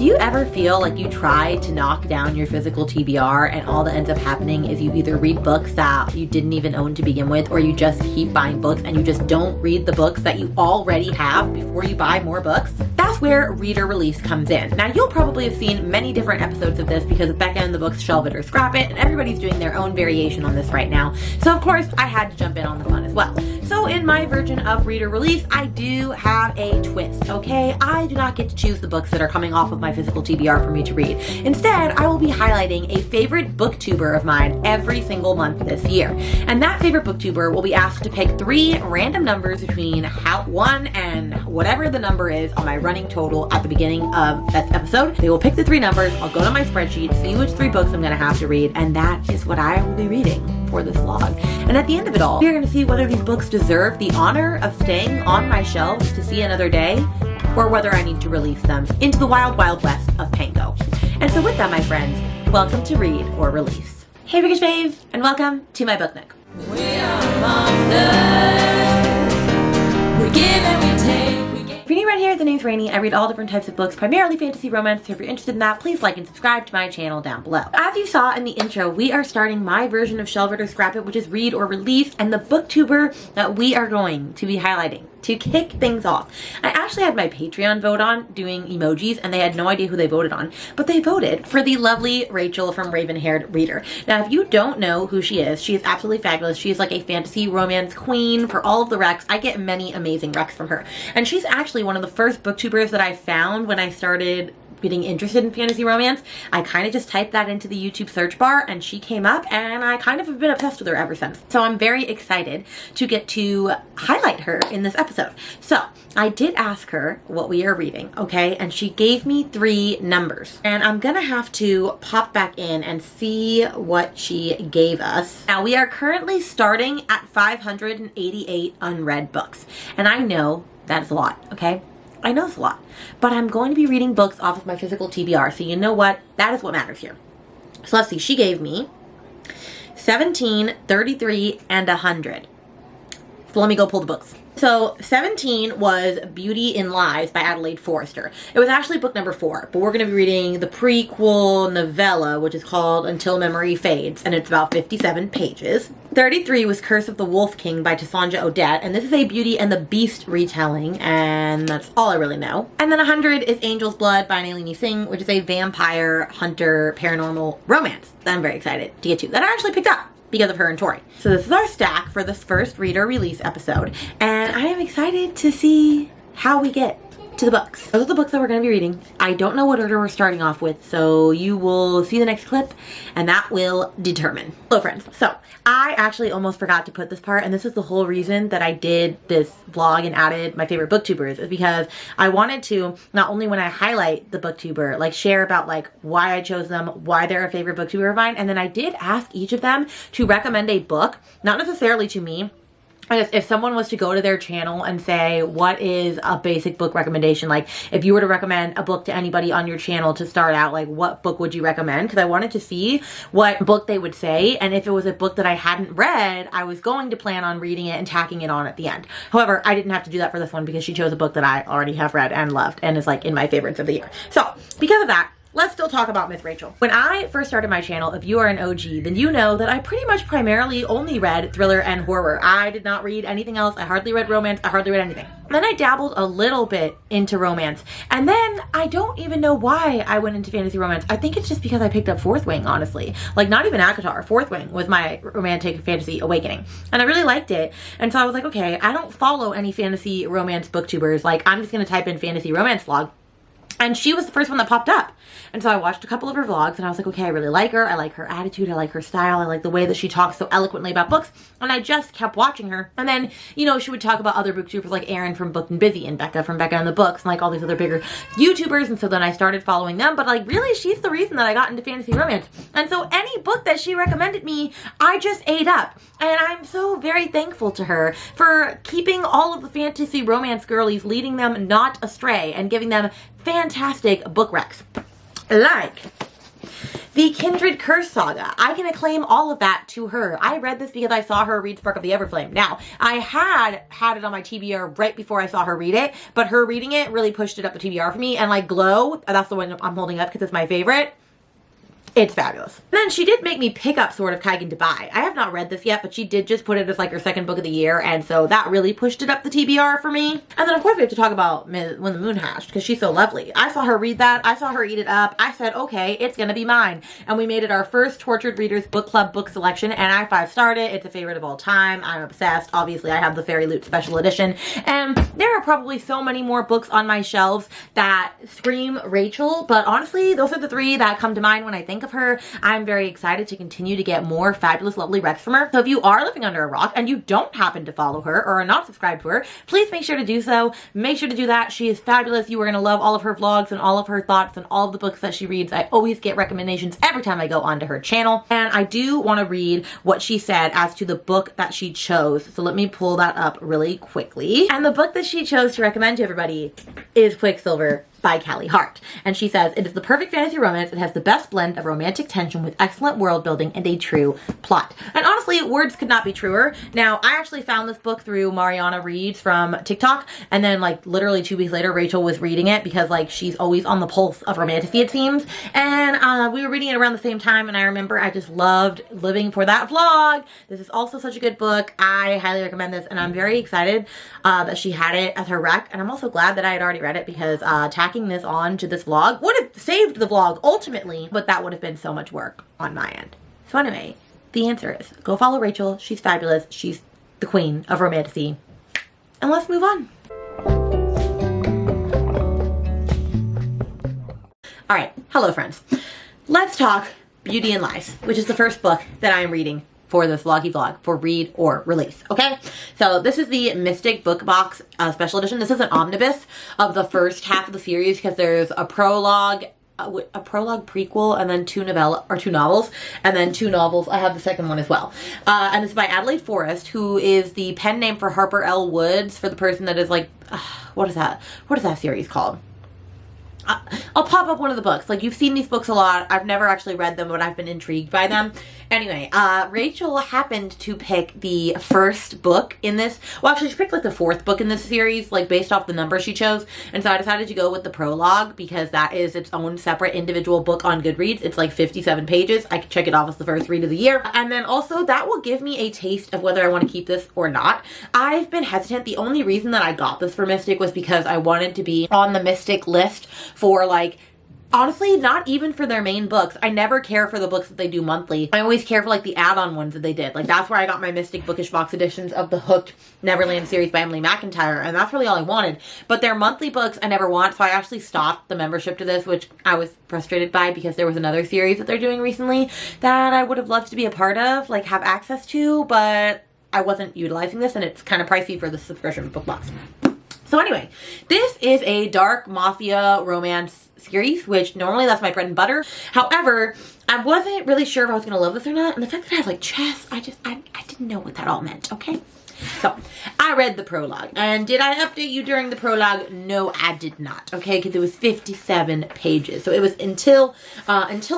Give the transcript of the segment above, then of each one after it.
Do you ever feel like you try to knock down your physical TBR and all that ends up happening is you either read books that you didn't even own to begin with, or you just keep buying books and you just don't read the books that you already have before you buy more books? That's where reader release comes in. Now, you'll probably have seen many different episodes of this because Becca and the books Shelve It or Scrap It, and everybody's doing their own variation on this right now. So of course, I had to jump in on the fun as well. So in my version of reader release, I do have a twist, okay? I do not get to choose the books that are coming off of my physical TBR for me to read. Instead, I will be highlighting a favorite booktuber of mine every single month this year. And that favorite booktuber will be asked to pick 3 random numbers between 1 and whatever the number is on my running total at the beginning of this episode. They will pick the 3 numbers, I'll go to my spreadsheet, see which 3 books I'm gonna have to read, and that is what I will be reading for this vlog. And at the end of it all, we're gonna see whether these books deserve the honor of staying on my shelves to see another day, or whether I need to release them into the wild, wild west of Pango. And so with that, my friends, welcome to Read or Release. Hey Bookish Babes, and welcome to my book nook. We are monsters. We give and we take. If you're new around here, the name's Rainy. I read all different types of books, primarily fantasy romance, so if you're interested in that, please like and subscribe to my channel down below. As you saw in the intro, we are starting my version of Shelve It or Scrap It, which is Read or Release, and the booktuber that we are going to be highlighting to kick things off. I actually had my Patreon vote on doing emojis, and they had no idea who they voted on, but they voted for the lovely Rachel from Ravenhairedreader. Now, if you don't know who she is absolutely fabulous. She is like a fantasy romance queen for all of the recs. I get many amazing recs from her, and she's actually one of the first booktubers that I found when I started getting interested in fantasy romance. I kind of just typed that into the YouTube search bar and she came up, and I kind of have been obsessed with her ever since. So I'm very excited to get to highlight her in this episode. So I did ask her what we are reading, okay? And she gave me 3 numbers, and I'm gonna have to pop back in and see what she gave us. Now, we are currently starting at 588 unread books, and I know that is a lot, okay? I know it's a lot, but I'm going to be reading books off of my physical TBR, so you know what? That is what matters here. So let's see, she gave me 17, 33, and 100. So let me go pull the books. So 17 was Beauty in Lies by Adelaide Forrester. It was actually book number 4, but we're going to be reading the prequel novella, which is called Until Memory Fades, and it's about 57 pages. 33 was Curse of the Wolf King by Tassanja Odette, and this is a Beauty and the Beast retelling, and that's all I really know. And then 100 is Angel's Blood by Nalini Singh, which is a vampire hunter paranormal romance that I'm very excited to get to, that I actually picked up because of her and Tori. So this is our stack for this first reader release episode, and I am excited to see how we get to the books. Those are the books that we're going to be reading. I don't know what order we're starting off with, so you will see the next clip and that will determine. Hello friends. So I actually almost forgot to put this part, and this is the whole reason that I did this vlog and added my favorite booktubers, is because I wanted to, not only when I highlight the booktuber, like share about like why I chose them, why they're a favorite booktuber of mine, and then I did ask each of them to recommend a book, not necessarily to me. If someone was to go to their channel and say, what is a basic book recommendation? Like, if you were to recommend a book to anybody on your channel to start out, like, what book would you recommend? Because I wanted to see what book they would say. And if it was a book that I hadn't read, I was going to plan on reading it and tacking it on at the end. However, I didn't have to do that for this one because she chose a book that I already have read and loved and is, like, in my favorites of the year. So, because of that, let's still talk about Miss Rachel. When I first started my channel, if you are an OG, then you know that I pretty much primarily only read thriller and horror. I did not read anything else. I hardly read romance. I hardly read anything. Then I dabbled a little bit into romance. And then I don't even know why I went into fantasy romance. I think it's just because I picked up Fourth Wing, honestly. Like, not even ACOTAR. Fourth Wing was my romantic fantasy awakening. And I really liked it. And so I was like, okay, I don't follow any fantasy romance booktubers. Like, I'm just going to type in fantasy romance vlog. And she was the first one that popped up. And so I watched a couple of her vlogs and I was like, okay, I really like her. I like her attitude. I like her style. I like the way that she talks so eloquently about books. And I just kept watching her. And then, you know, she would talk about other booktubers like Erin from Booked and Busy and Becca from Becca and the Books and like all these other bigger YouTubers. And so then I started following them. But like, really, she's the reason that I got into fantasy romance. And so any book that she recommended me, I just ate up. And I'm so very thankful to her for keeping all of the fantasy romance girlies, leading them not astray and giving them fantastic book recs. Like The Kindred Curse Saga. I can acclaim all of that to her. I read this because I saw her read Spark of the Everflame. Now, I had it on my TBR right before I saw her read it, but her reading it really pushed it up the TBR for me. And like Glow, that's the one I'm holding up because it's my favorite. It's fabulous. And then she did make me pick up Sword of Kaigen to buy. I have not read this yet, but she did just put it as like her second book of the year, and so that really pushed it up the TBR for me. And then of course we have to talk about When the Moon Hatched, because she's so lovely. I saw her read that. I saw her eat it up. I said, okay, it's gonna be mine. And we made it our first Tortured Readers Book Club book selection, and I 5-starred it. It's a favorite of all time. I'm obsessed. Obviously, I have the Fairy Loot Special Edition. And there are probably so many more books on my shelves that scream Rachel, but honestly, those are the 3 that come to mind when I think of her. I'm very excited to continue to get more fabulous, lovely recs from her. So if you are living under a rock and you don't happen to follow her or are not subscribed to her, please make sure to do so. Make sure to do that. She is fabulous. You are going to love all of her vlogs and all of her thoughts and all of the books that she reads. I always get recommendations every time I go onto her channel. And I do want to read what she said as to the book that she chose. So let me pull that up really quickly. And the book that she chose to recommend to everybody is Quicksilver by Callie Hart. And she says, it is the perfect fantasy romance. It has the best blend of romantic tension with excellent world building and a true plot. And honestly, words could not be truer. Now, I actually found this book through Mariana Reads from TikTok, and then like literally 2 weeks later, Rachel was reading it because like she's always on the pulse of romantasy, it seems. And we were reading it around the same time, and I remember I just loved living for that vlog. This is also such a good book. I highly recommend this, and I'm very excited that she had it as her rec. And I'm also glad that I had already read it because tacking this on to this vlog would have saved the vlog ultimately, but that would have been so much work on my end. So anyway, the answer is go follow Rachel. She's fabulous. She's the queen of romantasy. And let's move on. All right, hello friends. Let's talk Beauty and Lies, which is the first book that I am reading for this vloggy vlog for read or release. Okay, so this is the Mystic Book Box special edition. This is an omnibus of the first half of the series because there's a prologue prequel, and then 2 novels, and then 2 novels. I have the second one as well. And it's by Adelaide Forrest, who is the pen name for Harper L. Woods, for the person that is like, what is that series called? I'll pop up one of the books. Like, you've seen these books a lot. I've never actually read them, but I've been intrigued by them. Anyway, Rachel happened to pick the first book in this. Well, actually, she picked like the 4th book in this series, like based off the number she chose. And so I decided to go with the prologue because that is its own separate individual book on Goodreads. It's like 57 pages. I can check it off as the first read of the year. And then also that will give me a taste of whether I want to keep this or not. I've been hesitant. The only reason that I got this for Mystic was because I wanted to be on the Mystic list for like, honestly, not even for their main books. I never care for the books that they do monthly. I always care for like the add-on ones that they did. Like that's where I got my Mystic Bookish box editions of the Hooked Neverland series by Emily McIntyre, and that's really all I wanted. But their monthly books I never want, so I actually stopped the membership to this, which I was frustrated by because there was another series that they're doing recently that I would have loved to be a part of, like have access to, but I wasn't utilizing this, and it's kind of pricey for the subscription book box. So anyway, this is a dark mafia romance series, which normally that's my bread and butter. However, I wasn't really sure if I was going to love this or not. And the fact that it has like chess, I didn't know what that all meant, okay? So, I read the prologue. And did I update you during the prologue? No, I did not, okay? Because it was 57 pages. So it was until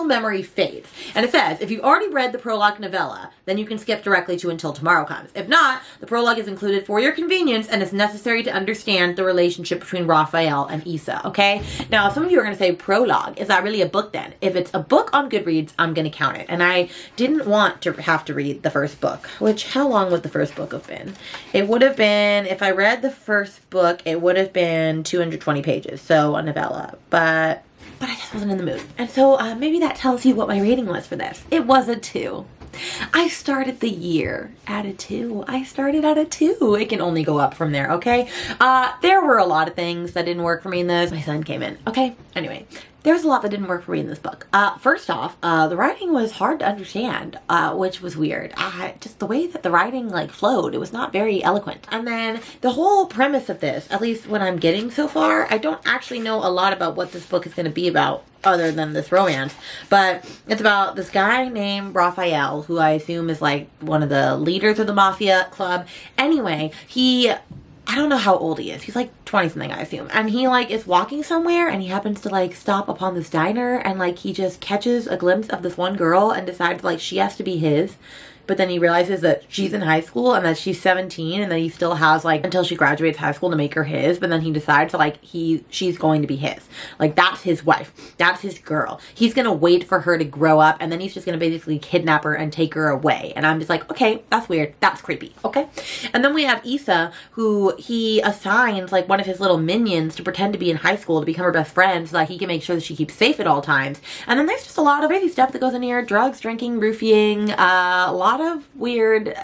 memory fades. And it says, if you've already read the prologue novella, then you can skip directly to Until Tomorrow Comes. If not, the prologue is included for your convenience and is necessary to understand the relationship between Raphael and Issa, okay? Now, some of you are going to say, prologue, is that really a book then? If it's a book on Goodreads, I'm going to count it. And I didn't want to have to read the first book, which, how long would the first book have been? It would have been, if I read the first book, it would have been 220 pages, so a novella, but I just wasn't in the mood. And so maybe that tells you what my rating was for this. It was a 2. I started the year at a 2. I started at a 2. It can only go up from there, okay? There were a lot of things that didn't work for me in this. My son came in, okay? Anyway, there's a lot that didn't work for me in this book. First off, the writing was hard to understand, which was weird. Just the way that the writing like flowed, it was not very eloquent. And then the whole premise of this, at least what I'm getting so far, I don't actually know a lot about what this book is going to be about other than this romance, but it's about this guy named Raphael, who I assume is like one of the leaders of the mafia club. Anyway, he I don't know how old he is. He's like 20 something, I assume. And he like is walking somewhere and he happens to like stop upon this diner and like he just catches a glimpse of this one girl and decides like she has to be his. But then he realizes that she's in high school and that she's 17 and that he still has like until she graduates high school to make her his. But then he decides like she's going to be his. Like that's his wife. That's his girl. He's going to wait for her to grow up and then he's just going to basically kidnap her and take her away. And I'm just like, okay, that's weird. That's creepy. Okay. And then we have Issa, who he assigns like one of his little minions to pretend to be in high school to become her best friend so that he can make sure that she keeps safe at all times. And then there's just a lot of crazy stuff that goes in here. Drugs, drinking, roofing, a lot of weird.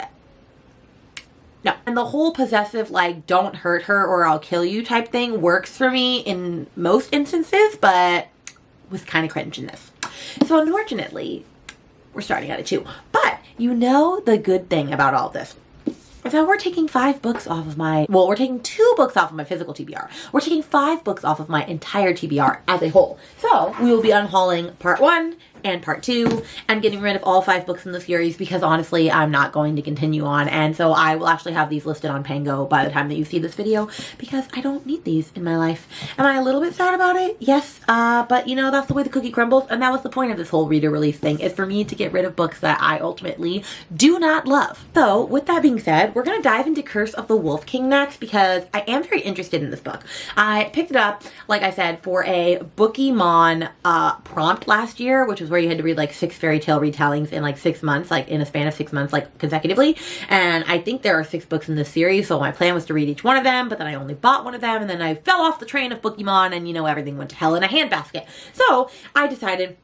No. And the whole possessive like don't hurt her or I'll kill you type thing works for me in most instances, but was kind of cringe in this. So unfortunately, we're starting at a 2. But you know the good thing about all this is that we're taking 5 books off of my, well, we're taking 2 books off of my physical TBR. We're taking 5 books off of my entire TBR as a whole. So we will be unhauling part 1 and part 2 and getting rid of all 5 books in the series because honestly I'm not going to continue on, and so I will actually have these listed on Pango by the time that you see this video because I don't need these in my life. Am I a little bit sad about it? Yes, but you know, that's the way the cookie crumbles, and that was the point of this whole reader release thing, is for me to get rid of books that I ultimately do not love. So with that being said, we're gonna dive into Curse of the Wolf King next because I am very interested in this book. I picked it up, like I said, for a Bookymon prompt last year, which was where you had to read like 6 fairy tale retellings in like 6 months, like in a span of 6 months, like consecutively. And I think there are 6 books in this series, so my plan was to read each one of them, but then I only bought one of them and then I fell off the train of Bookymon and you know, everything went to hell in a handbasket. So I decided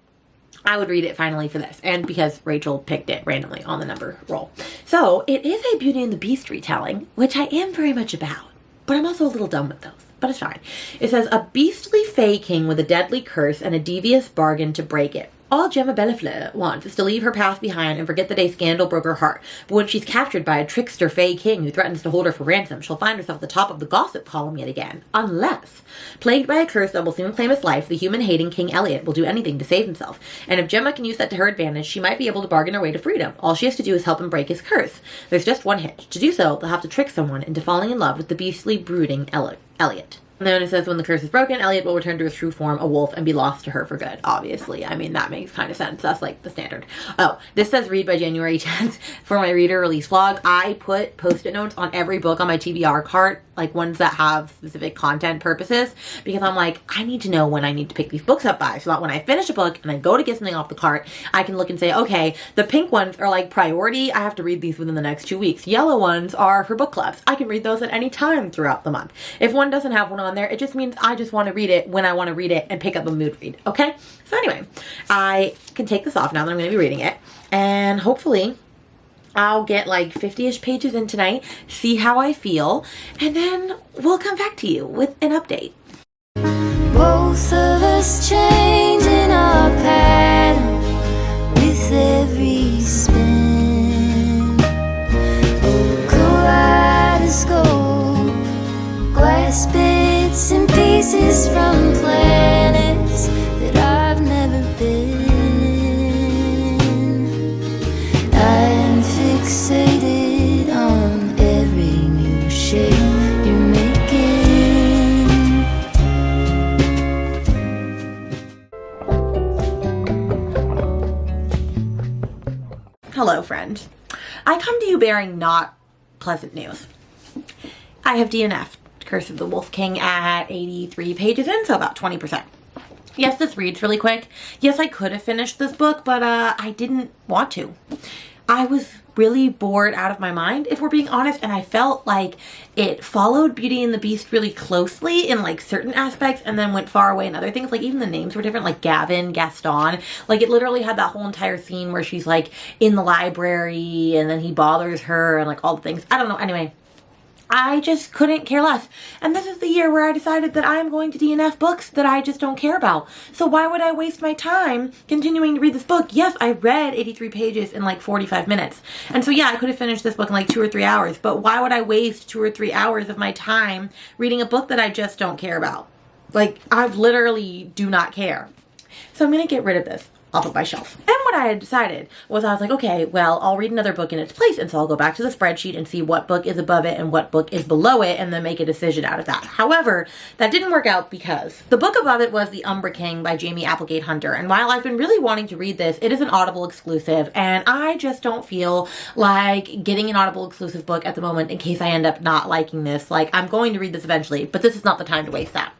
I would read it finally for this, and because Rachel picked it randomly on the number roll. So it is a Beauty and the Beast retelling, which I am very much about, but I'm also a little done with those. But it's fine. It says, a beastly fey king with a deadly curse and a devious bargain to break it. All Gemma Bellafleur wants is to leave her past behind and forget the day scandal broke her heart. But when she's captured by a trickster fey king who threatens to hold her for ransom, she'll find herself at the top of the gossip column yet again. Unless, plagued by a curse that will soon claim his life, the human-hating King Elliot will do anything to save himself. And if Gemma can use that to her advantage, she might be able to bargain her way to freedom. All she has to do is help him break his curse. There's just one hitch. To do so, they'll have to trick someone into falling in love with the beastly, brooding Elliot. And then it says, when the curse is broken, Elliot will return to his true form, a wolf, and be lost to her for good. Obviously. I mean, that makes kind of sense. That's like the standard. Oh, this says read by January 10th for my reader release vlog. I put post-it notes on every book on my TBR cart, like ones that have specific content purposes, because I'm like, I need to know when I need to pick these books up by, so that when I finish a book and I go to get something off the cart, I can look and say, okay, the pink ones are like priority. I have to read these within the next 2 weeks. Yellow ones are for book clubs. I can read those at any time throughout the month. If one doesn't have one on there, it just means I just want to read it when I want to read it and pick up a mood read. Okay? So anyway, I can take this off now that I'm going to be reading it, and hopefully I'll get like 50-ish pages in tonight, see how I feel, and then we'll come back to you with an update. Both of us changing our pattern with every spin. Kaleidoscope, glass bits and pieces from planets that I've never been. I'm fixated on every new shape you're making. Hello, friend. I come to you bearing not pleasant news. I have DNF'd Curse of the Wolf King at 83 pages in, so about 20%. Yes, this reads really quick. Yes, I could have finished this book, but I didn't want to. I was really bored out of my mind, if we're being honest, and I felt like it followed Beauty and the Beast really closely in like certain aspects and then went far away in other things. Like even the names were different, like Gavin, Gaston. Like it literally had that whole entire scene where she's like in the library and then he bothers her and like all the things. I don't know. Anyway, I just couldn't care less. And this is the year where I decided that I'm going to DNF books that I just don't care about. So why would I waste my time continuing to read this book? Yes, I read 83 pages in like 45 minutes. And so yeah, I could have finished this book in like 2 or 3 hours. But why would I waste 2 or 3 hours of my time reading a book that I just don't care about? Like, I literally do not care. So I'm going to get rid of this. off of my shelf. And what I had decided was I was like, okay, well, I'll read another book in its place. And so I'll go back to the spreadsheet and see what book is above it and what book is below it and then make a decision out of that. However, that didn't work out because the book above it was The Umbra King by Jamie Applegate Hunter. And while I've been really wanting to read this, it is an Audible exclusive and I just don't feel like getting an Audible exclusive book at the moment in case I end up not liking this. Like, I'm going to read this eventually, but this is not the time to waste that.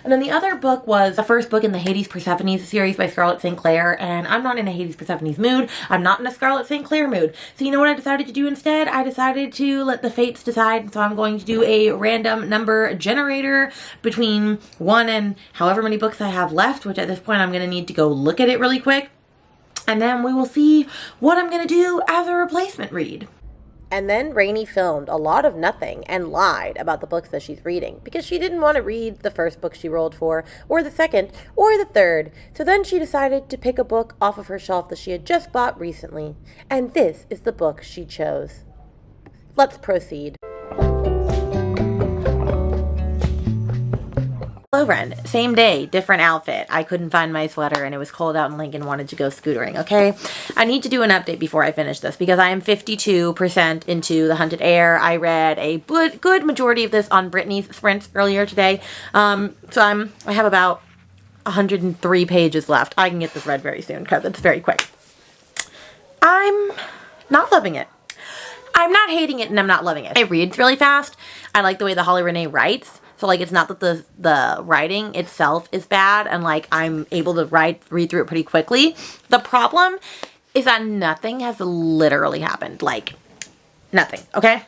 And then the other book was the first book in the Hades Persephone's series by Scarlett St. Clair, and I'm not in a Hades Persephone's mood. I'm not in a Scarlett St. Clair mood. So you know what I decided to do instead? I decided to let the fates decide. So I'm going to do a random number generator between 1 and however many books I have left, which at this point I'm going to need to go look at it really quick. And then we will see what I'm going to do as a replacement read. And then Rainey filmed a lot of nothing and lied about the books that she's reading because she didn't want to read the first book she rolled for, or the second, or the third. So then she decided to pick a book off of her shelf that she had just bought recently. And this is the book she chose. Let's proceed. Hello, friend. Same day, different outfit. I couldn't find my sweater and it was cold out in Lincoln, wanted to go scootering, okay? I need to do an update before I finish this because I am 52% into The Hunted Heir. I read a good majority of this on Brittany's sprints earlier today. So I have about 103 pages left. I can get this read very soon because it's very quick. I'm not loving it. I'm not hating it and I'm not loving it. It reads really fast. I like the way that Holly Renee writes. So, like, it's not that the writing itself is bad and, like, I'm able to read through it pretty quickly. The problem is that nothing has literally happened. Like, nothing, okay?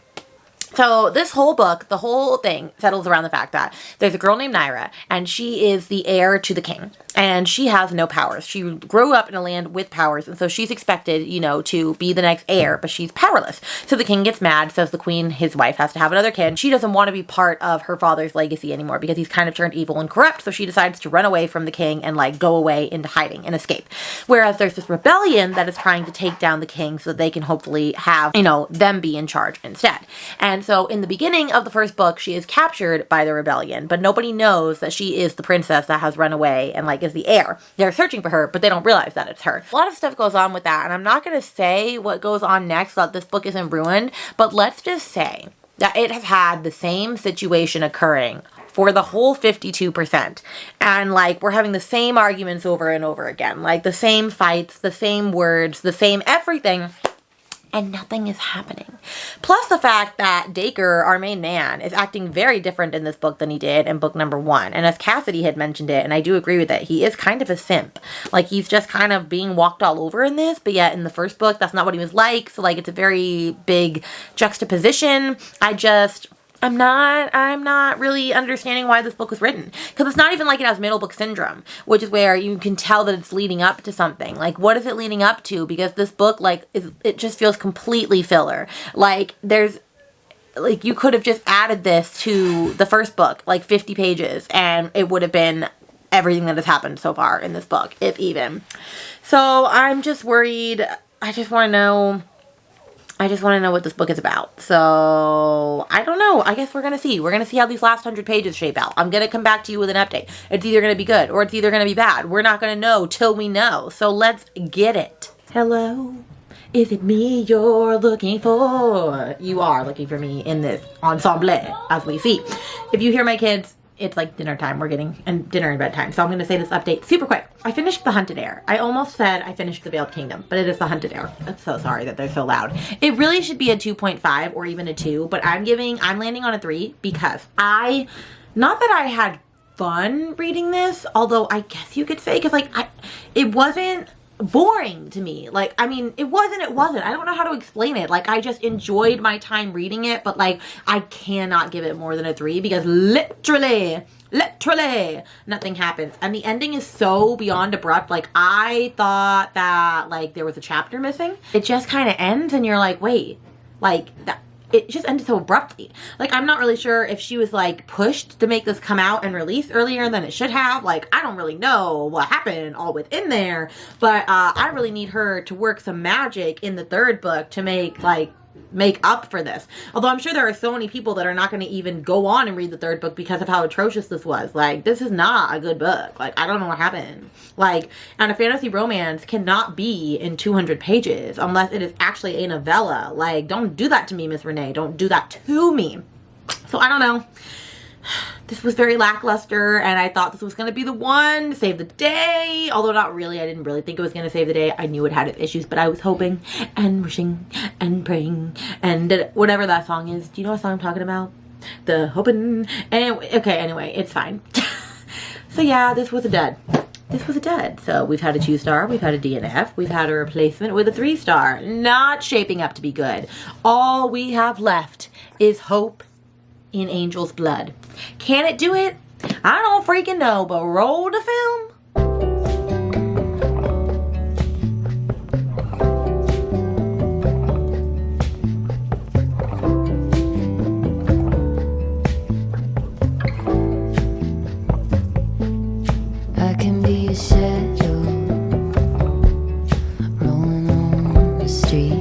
So this whole book, the whole thing settles around the fact that there's a girl named Naira and she is the heir to the king and she has no powers. She grew up in a land with powers and so she's expected, you know, to be the next heir, but she's powerless. So the king gets mad, says the queen, his wife, has to have another kid. She doesn't want to be part of her father's legacy anymore because he's kind of turned evil and corrupt. So she decides to run away from the king and like go away into hiding and escape. Whereas there's this rebellion that is trying to take down the king so that they can hopefully have, you know, them be in charge instead. And so in the beginning of the first book, she is captured by the rebellion, but nobody knows that she is the princess that has run away and like is the heir. They're searching for her, but they don't realize that it's her. A lot of stuff goes on with that, and I'm not going to say what goes on next so that this book isn't ruined, but let's just say that it has had the same situation occurring for the whole 52%. And like, we're having the same arguments over and over again, like the same fights, the same words, the same everything. And nothing is happening. Plus the fact that Dacre, our main man, is acting very different in this book than he did in book number 1. And as Cassidy had mentioned it, and I do agree with it, he is kind of a simp. Like, he's just kind of being walked all over in this, but yet in the first book, that's not what he was like. So, like, it's a very big juxtaposition. I'm not really understanding why this book was written. Because it's not even like it has middle book syndrome, which is where you can tell that it's leading up to something. Like, what is it leading up to? Because this book, like, it just feels completely filler. Like, you could have just added this to the first book, like 50 pages, and it would have been everything that has happened so far in this book, if even. So, I'm just worried. I just want to know what this book is about. So, I don't know. I guess we're going to see. We're going to see how these last 100 pages shape out. I'm going to come back to you with an update. It's either going to be good or it's either going to be bad. We're not going to know till we know. So, let's get it. Hello? Is it me you're looking for? You are looking for me in this ensemble, as we see. If you hear my kids, it's like dinner time. We're getting dinner and bedtime. So I'm going to say this update super quick. I finished The Hunted Heir. I almost said I finished The Veiled Kingdom, but it is The Hunted Heir. I'm so sorry that they're so loud. It really should be a 2.5 or even a 2, but I'm landing on a 3 because not that I had fun reading this, although I guess you could say, because like it wasn't boring to me. Like, I mean, it wasn't. I don't know how to explain it. Like, I just enjoyed my time reading it, but like, I cannot give it more than a 3 because literally nothing happens. And the ending is so beyond abrupt. Like, I thought that like there was a chapter missing. It just kind of ends and you're like, wait, like that. It just ended so abruptly. Like, I'm not really sure if she was like pushed to make this come out and release earlier than it should have. Like, I don't really know what happened all within there, but I really need her to work some magic in the third book to make like make up for this. Although I'm sure there are so many people that are not going to even go on and read the third book because of how atrocious this was. Like, this is not a good book. Like, I don't know what happened. Like, and a fantasy romance cannot be in 200 pages unless it is actually a novella. Like, don't do that to me, Miss Renee. Don't do that to me. So I don't know. This was very lackluster, and I thought this was going to be the one to save the day. Although not really. I didn't really think it was going to save the day. I knew it had its issues, but I was hoping and wishing and praying and whatever that song is. Do you know what song I'm talking about? The hoping. Anyway, okay, anyway, it's fine. So yeah, this was a dud. This was a dud. So we've had a 2-star, we've had a DNF, we've had a replacement with a 3-star. Not shaping up to be good. All we have left is hope in Angel's Blood. Can it do it? I don't freaking know, but roll the film. I can be a shadow rolling on the street.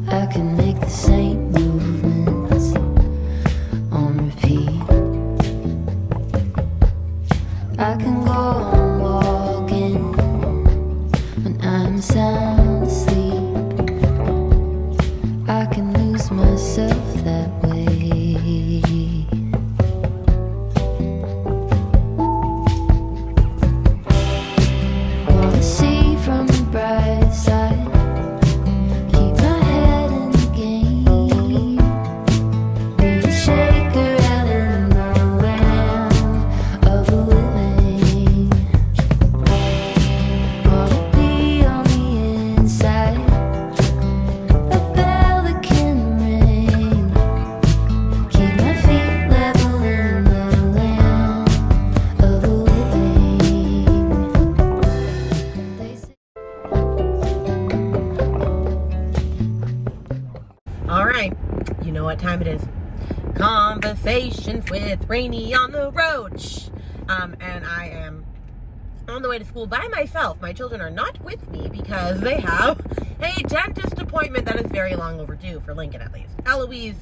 I can make the same movements on repeat. I can go on walking when I'm sound asleep. I can lose myself that way. Wanna see from the bright side, keep my head in the game, be a shaker out in the land of the living. Wanna be on the inside, a bell that can ring, keep my feet level in the land of the living. They say All right, you know what time it is. Conversations with Rainy on the road. And I am on the way to school by myself. My children are not with me because they have a dentist appointment that is very long overdue, for Lincoln at least. Eloise,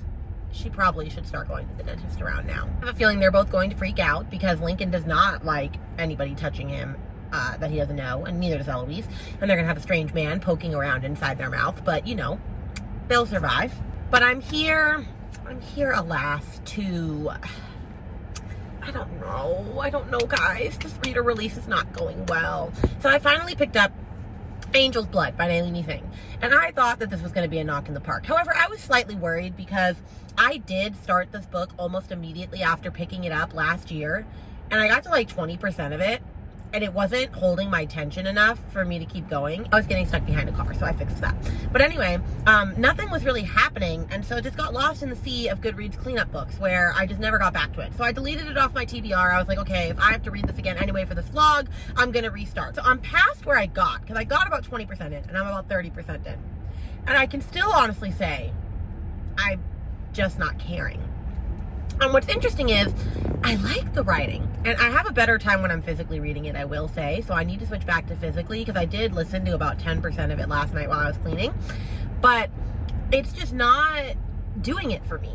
she probably should start going to the dentist around now. I have a feeling they're both going to freak out because Lincoln does not like anybody touching him that he doesn't know, and neither does Eloise. And they're gonna have a strange man poking around inside their mouth, but you know, they'll survive. But I'm here, alas, to, I don't know, guys. This reader release is not going well. So I finally picked up Angel's Blood by Nalini Singh, and I thought that this was going to be a knock in the park. However, I was slightly worried because I did start this book almost immediately after picking it up last year, and I got to like 20% of it, and it wasn't holding my attention enough for me to keep going. I was getting stuck behind a car, so I fixed that. But anyway, nothing was really happening, and so it just got lost in the sea of Goodreads cleanup books where I just never got back to it. So I deleted it off my TBR. I was like, okay, if I have to read this again anyway for this vlog, I'm gonna restart. So I'm past where I got, because I got about 20% in, and I'm about 30% in. And I can still honestly say, I'm just not caring. And what's interesting is, I like the writing, and I have a better time when I'm physically reading it, I will say, so I need to switch back to physically, because I did listen to about 10% of it last night while I was cleaning, but it's just not doing it for me.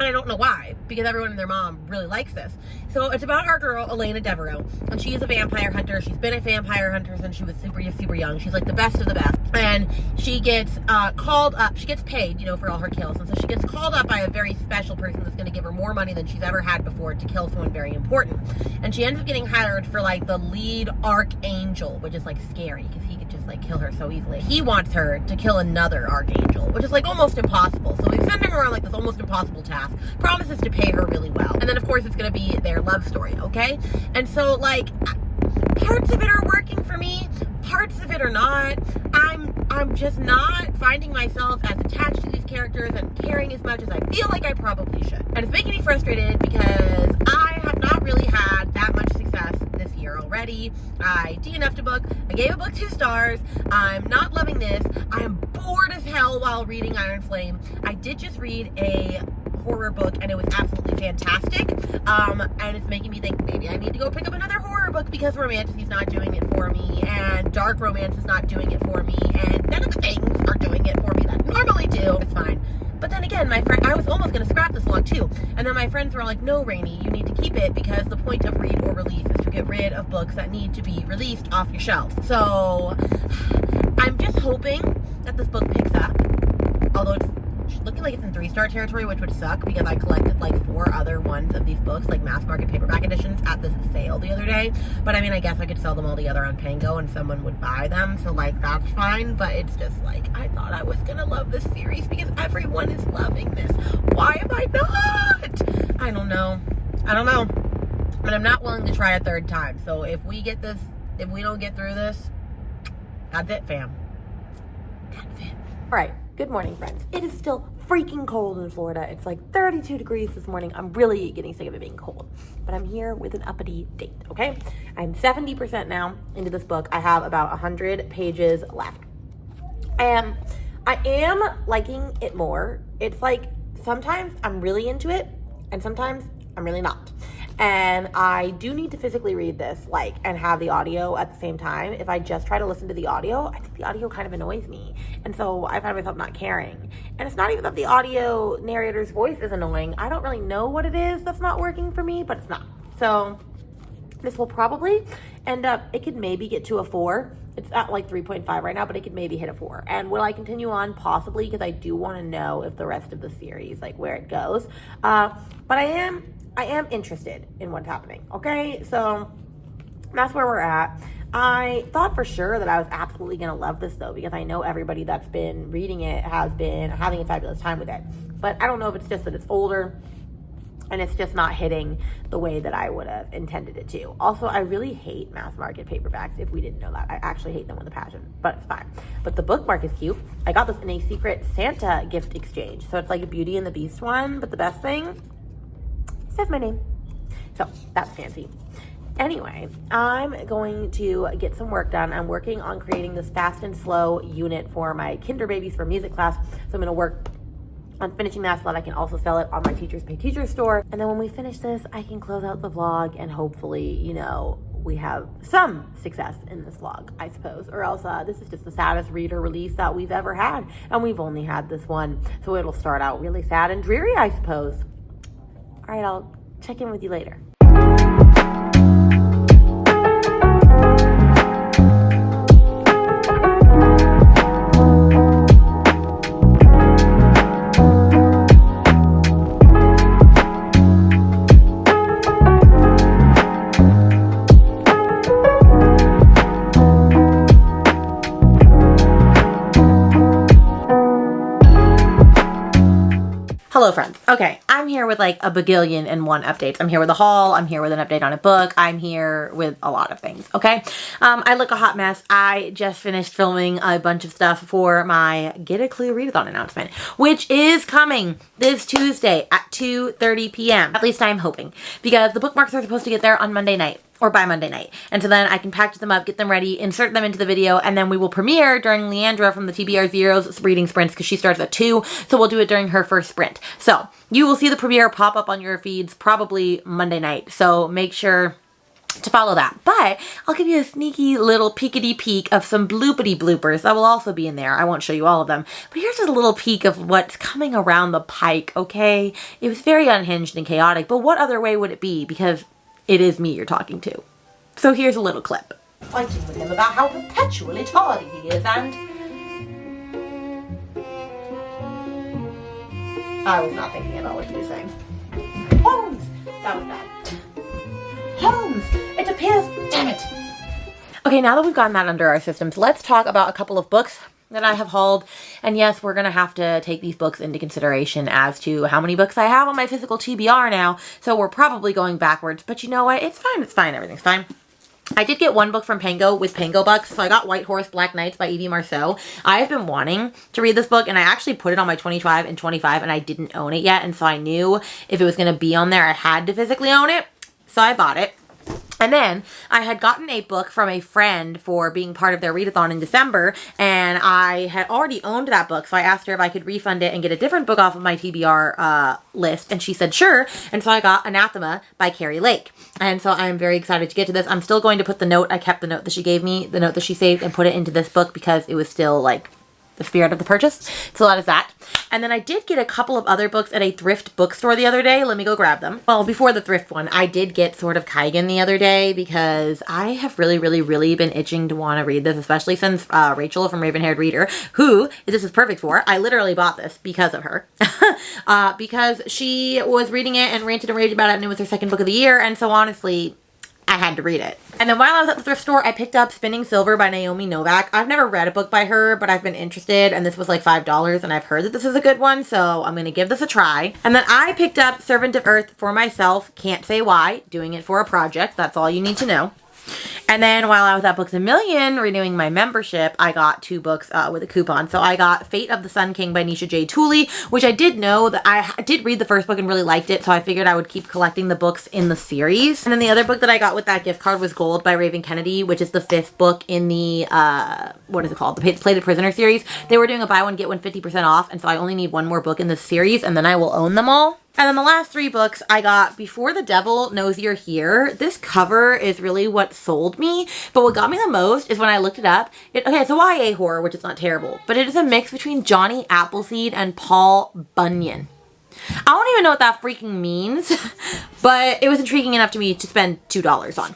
And I don't know why, because everyone and their mom really likes this. So it's about our girl, Elena Devereaux, and she is a vampire hunter. She's been a vampire hunter since she was super young. She's like the best of the best. And she gets called up, she gets paid, you know, for all her kills. And so she gets called up by a very special person that's gonna give her more money than she's ever had before to kill someone very important. And she ends up getting hired for like the lead archangel, which is like scary because he could just like kill her so easily. He wants her to kill another archangel, which is like almost impossible. So he's sending her on like this almost impossible task, promises to pay her really well. And then of course it's gonna be their love story, okay? And so like, parts of it are working for me, parts of it are not. I'm just not finding myself as attached to these characters and caring as much as I feel like I probably should. And it's making me frustrated because I have not really had that much success this year already. I DNF'd a book, I gave a book 2 stars, I'm not loving this, I am bored as hell while reading Iron Flame. I did just read a horror book and it was absolutely fantastic, and it's making me think maybe I need to go pick up another horror book because romanticy's not doing it for me and dark romance is not doing it for me, and none of the things are doing it for me that I normally do. It's fine. But then again, my friend, I was almost going to scrap this vlog too. And then my friends were like, no, Rainy, you need to keep it because the point of read or release is to get rid of books that need to be released off your shelves. So I'm just hoping that this book picks up. Although it's looking like it's in 3-star territory, which would suck because I collected like 4 other ones of these books, like mass market paperback editions, at this sale the other day. But I mean, I guess I could sell them all together on Pango and someone would buy them, so like that's fine. But it's just like, I thought I was gonna love this series because everyone is loving this. Why am I not? I don't know. But I'm not willing to try a 3rd time. So if we don't get through this, that's it, fam. That's it. All right. Good morning, friends. It is still freaking cold in Florida. It's like 32 degrees this morning. I'm really getting sick of it being cold, but I'm here with an uppity date, okay? I'm 70% now into this book. I have about 100 pages left. I am liking it more. It's like sometimes I'm really into it and sometimes I'm really not. And I do need to physically read this, like, and have the audio at the same time. If I just try to listen to the audio, I think the audio kind of annoys me. And so I find myself not caring. And it's not even that the audio narrator's voice is annoying. I don't really know what it is that's not working for me, but it's not. So this will probably end up, it could maybe get to a 4. It's at like 3.5 right now, but it could maybe hit a 4. And will I continue on? Possibly, because I do want to know if the rest of the series, like where it goes. But I am interested in what's happening, okay? So that's where we're at. I thought for sure that I was absolutely going to love this, though, because I know everybody that's been reading it has been having a fabulous time with it. But I don't know if it's just that it's older and it's just not hitting the way that I would have intended it to. Also, I really hate mass market paperbacks, if we didn't know that. I actually hate them with a passion, but it's fine. But the bookmark is cute. I got this in a secret Santa gift exchange. So it's like a Beauty and the Beast one, but the best thing, says my name. So that's fancy. Anyway, I'm going to get some work done. I'm working on creating this fast and slow unit for my kinder babies for music class. So I'm going to work on finishing that so that I can also sell it on my Teachers Pay Teachers store. And then when we finish this, I can close out the vlog and hopefully, you know, we have some success in this vlog, I suppose. Or else this is just the saddest reader release that we've ever had. And we've only had this one. So it'll start out really sad and dreary, I suppose. All right, I'll check in with you later. Hello friends. Okay, I'm here with like a bagillion and one updates. I'm here with a haul. I'm here with an update on a book. I'm here with a lot of things, okay? I look a hot mess. I just finished filming a bunch of stuff for my Get a Clue Readathon announcement, which is coming this Tuesday at 2:30 p.m. At least I'm hoping, because the bookmarks are supposed to get there on Monday night. Or by Monday night. And so then I can package them up, get them ready, insert them into the video, and then we will premiere during Leandra from the TBR Zeros reading sprints, because she starts at 2, so we'll do it during her first sprint. So you will see the premiere pop up on your feeds probably Monday night, so make sure to follow that. But I'll give you a sneaky little peekity peek of some bloopity bloopers that will also be in there. I won't show you all of them, but here's just a little peek of what's coming around the pike, okay? It was very unhinged and chaotic, but what other way would it be? Because it is me you're talking to. So here's a little clip. Fighting with him about how perpetually tardy he is, and I was not thinking about what he was saying. Holmes! That was bad. Holmes! It appears, damn it! Okay, now that we've gotten that under our systems, let's talk about a couple of books that I have hauled. And yes, we're gonna have to take these books into consideration as to how many books I have on my physical TBR now. So we're probably going backwards, but you know what? It's fine, everything's fine. I did get one book from Pango with Pango bucks, so I got White Horse Black Knights by Evie Marceau. I have been wanting to read this book, and I actually put it on my 25 and 25, and I didn't own it yet, and so I knew if it was going to be on there, I had to physically own it, so I bought it. And then I had gotten a book from a friend for being part of their readathon in December, and I had already owned that book, so I asked her if I could refund it and get a different book off of my TBR list, and she said sure, and so I got Anathema by Carrie Lake. And so I'm very excited to get to this. I'm still going to put the note, I kept the note that she gave me, the note that she saved, and put it into this book because it was still like the spirit of the purchase. So that is that. And then I did get a couple of other books at a thrift bookstore the other day. Let me go grab them. Well, before the thrift one, I did get Sword of Kaigen the other day because I have really been itching to want to read this, especially since Rachel from Ravenhaired Reader, who this is perfect for. I literally bought this because of her. Because she was reading it and ranted and raved about it, and it was her second book of the year. And so honestly, I had to read it. And then while I was at the thrift store, I picked up Spinning Silver by Naomi Novak. I've never read a book by her, but I've been interested, and this was like $5, and I've heard that this is a good one, so I'm gonna give this a try. And then I picked up Servant of Earth for myself. Can't say why. Doing it for a project. That's all you need to know. And then while I was at Books A Million renewing my membership, I got 2 books with a coupon. So I got Fate of the Sun King by Nisha J. Tooley, which I did know that I did read the first book and really liked it. So I figured I would keep collecting the books in the series. And then the other book that I got with that gift card was Gold by Raven Kennedy, which is the 5th book in the, what is it called? The Plated Prisoner series. They were doing a buy one, get one 50% off. And so I only need one more book in this series and then I will own them all. And then the last 3 books I got Before the Devil Knows You're Here. This cover is really what sold me, but what got me the most is when I looked it up. Okay, it's a YA horror, which is not terrible, but it is a mix between Johnny Appleseed and Paul Bunyan. I don't even know what that freaking means, but it was intriguing enough to me to spend $2 on.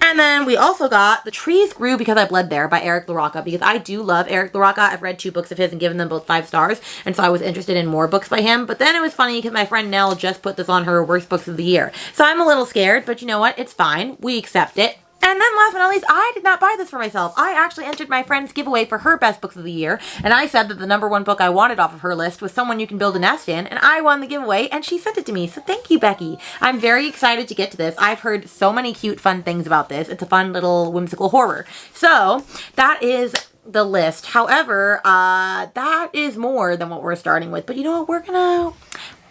And then we also got The Trees Grew Because I Bled There by Eric LaRocca, because I do love Eric LaRocca. I've read 2 books of his and given them both 5 stars, and so I was interested in more books by him. But then it was funny because my friend Nell just put this on her worst books of the year. So I'm a little scared, but you know what? It's fine. We accept it. And then last but not least, I did not buy this for myself. I actually entered my friend's giveaway for her best books of the year, and I said that the #1 book I wanted off of her list was Someone You Can Build a Nest In, and I won the giveaway, and she sent it to me. So thank you, Becky. I'm very excited to get to this. I've heard so many cute, fun things about this. It's a fun little whimsical horror. So that is the list. However, that is more than what we're starting with. But you know what?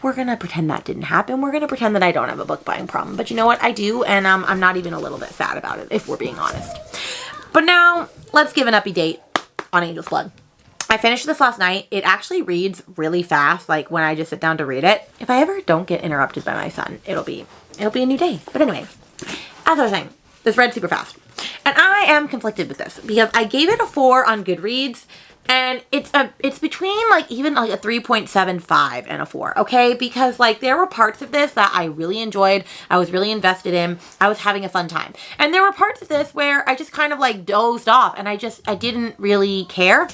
We're gonna pretend that didn't happen. We're gonna pretend that I don't have a book buying problem. But you know what? I do, and I'm not even a little bit sad about it, if we're being honest. But now, let's give an update on Angel's Blood. I finished this last night. It actually reads really fast, like when I just sit down to read it. If I ever don't get interrupted by my son, it'll be a new day. But anyway, as I was saying, this read super fast. And I am conflicted with this, because I gave it a 4 on Goodreads, and it's between like even like a 3.75 and a 4, okay? Because like there were parts of this that I really enjoyed. I was really invested in. I was having a fun time. And there were parts of this where I just kind of like dozed off and I didn't really care.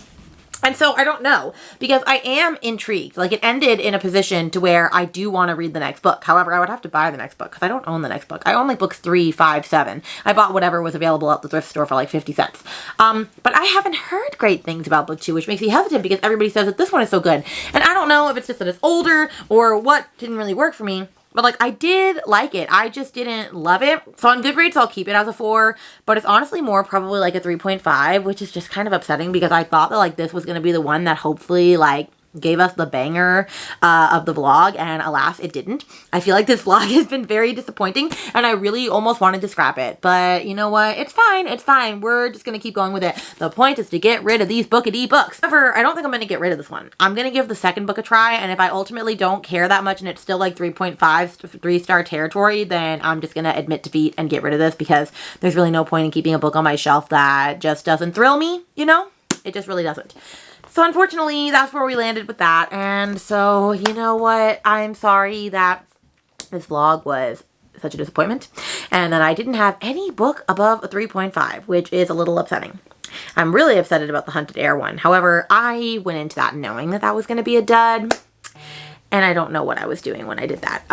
And so I don't know, because I am intrigued. Like it ended in a position to where I do want to read the next book. However, I would have to buy the next book because I don't own the next book. I own like books 3, 5, 7. I bought whatever was available at the thrift store for like 50 cents. But I haven't heard great things about book 2, which makes me hesitant because everybody says that this one is so good. And I don't know if it's just that it's older or what didn't really work for me. But like I did like it. I just didn't love it. So on Goodreads, I'll keep it as a 4. But it's honestly more probably like a 3.5, which is just kind of upsetting because I thought that like this was going to be the one that hopefully like gave us the banger of the vlog, and alas, it didn't. I feel like this vlog has been very disappointing, and I really almost wanted to scrap it. But you know what? It's fine. It's fine. We're just going to keep going with it. The point is to get rid of these bookity books. However, I don't think I'm going to get rid of this one. I'm going to give the second book a try, and if I ultimately don't care that much and it's still like 3.5, 3-star territory, then I'm just going to admit defeat and get rid of this because there's really no point in keeping a book on my shelf that just doesn't thrill me, you know? It just really doesn't. So unfortunately, that's where we landed with that. And so, you know what? I'm sorry that this vlog was such a disappointment and that I didn't have any book above a 3.5, which is a little upsetting. I'm really upset about the Hunted Heir one. However, I went into that knowing that that was going to be a dud. And I don't know what I was doing when I did that.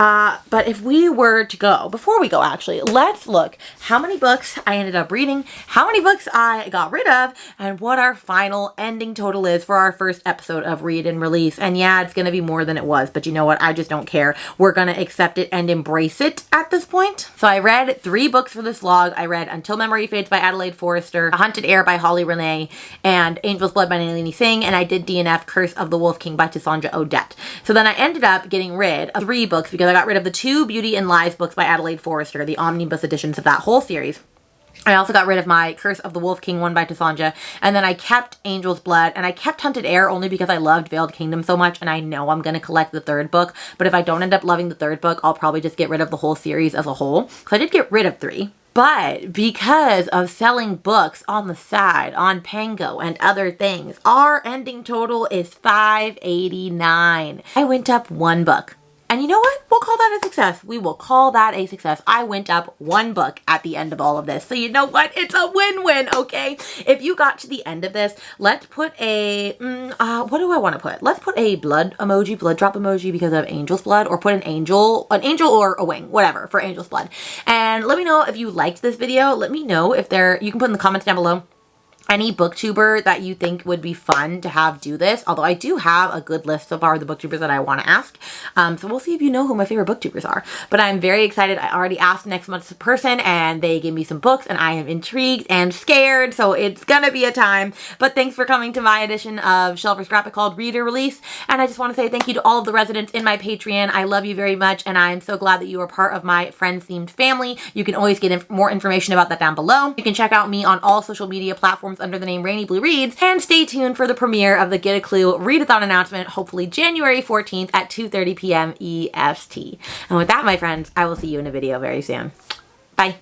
But if we were to go, before we go actually, let's look how many books I ended up reading, how many books I got rid of, and what our final ending total is for our first episode of Read and Release. And yeah, it's going to be more than it was, but you know what? I just don't care. We're going to accept it and embrace it at this point. So I read 3 books for this vlog. I read Until Memory Fades by Adelaide Forrester, A Hunted Heir by Holly Renee, and Angel's Blood by Nalini Singh, and I did DNF Curse of the Wolf King by Cassandra Odette. So then I ended up getting rid of 3 books because I got rid of the 2 Beauty and Lies books by Adelaide Forrester, the omnibus editions of that whole series. I also got rid of my Curse of the Wolf King one by Cassandra, and then I kept Angel's Blood, and I kept Hunted Heir only because I loved Veiled Kingdom so much, and I know I'm going to collect the 3rd book, but if I don't end up loving the 3rd book, I'll probably just get rid of the whole series as a whole. So I did get rid of 3. But because of selling books on the side, on Pango and other things, our ending total is $5.89. I went up one book. And you know what? We'll call that a success. We will call that a success. I went up one book at the end of all of this. So you know what? It's a win-win, okay? If you got to the end of this, let's put a, what do I want to put? Let's put a blood emoji, blood drop emoji because of Angel's blood, or put an angel or a wing, whatever, for Angel's blood. And let me know if you liked this video. Let me know if you can put in the comments down below any booktuber that you think would be fun to have do this. Although I do have a good list so far of the booktubers that I want to ask. So we'll see if you know who my favorite booktubers are. But I'm very excited. I already asked next month's person and they gave me some books and I am intrigued and scared. So it's gonna be a time. But thanks for coming to my edition of Shelve's Scrap It called Reader Release. And I just want to say thank you to all of the residents in my Patreon. I love you very much and I'm so glad that you are part of my friends-themed family. You can always get more information about that down below. You can check out me on all social media platforms under the name rainybluereads, and stay tuned for the premiere of the Get a Clue readathon announcement, hopefully January 14th at 2:30 p.m. EST. And with that, my friends, I will see you in a video very soon. Bye.